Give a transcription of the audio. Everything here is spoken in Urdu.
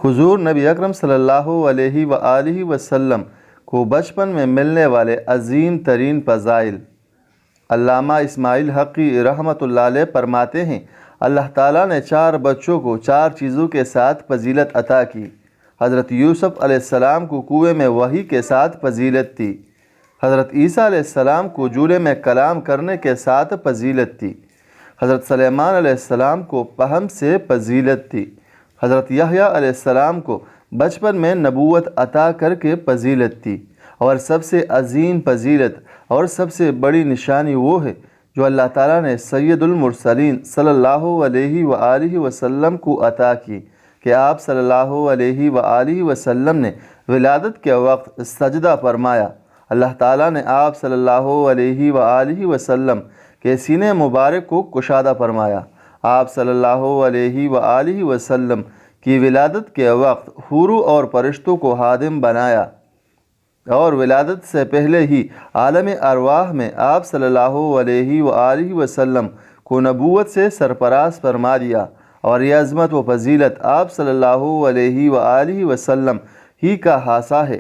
حضور نبی اکرم صلی اللہ علیہ وآلہ وسلم کو بچپن میں ملنے والے عظیم ترین فضائل۔ علامہ اسماعیل حقی رحمۃ اللہ علیہ فرماتے ہیں، اللہ تعالیٰ نے 4 بچوں کو 4 چیزوں کے ساتھ فضیلت عطا کی۔ حضرت یوسف علیہ السلام کو کنویں میں وحی کے ساتھ فضیلت تھی۔ حضرت عیسیٰ علیہ السلام کو جولے میں کلام کرنے کے ساتھ فضیلت تھی۔ حضرت سلیمان علیہ السلام کو فہم سے فضیلت تھی۔ حضرت یحییٰ علیہ السلام کو بچپن میں نبوت عطا کر کے فضیلت تھی۔ اور سب سے عظیم فضیلت اور سب سے بڑی نشانی وہ ہے جو اللہ تعالیٰ نے سید المرسلین صلی اللہ علیہ وآلہ وسلم کو عطا کی کہ آپ صلی اللہ علیہ وآلہ وسلم نے ولادت کے وقت سجدہ فرمایا۔ اللہ تعالیٰ نے آپ صلی اللہ علیہ وآلہ وسلم کے سینے مبارک کو کشادہ فرمایا۔ آپ صلی اللہ علیہ وآلہ وسلم کی ولادت کے وقت حوروں اور فرشتوں کو خادم بنایا، اور ولادت سے پہلے ہی عالم ارواح میں آپ صلی اللہ علیہ وآلہ وسلم کو نبوت سے سرفراز فرما دیا، اور یہ عظمت و فضیلت آپ صلی اللہ علیہ وآلہ وسلم ہی کا خاصہ ہے۔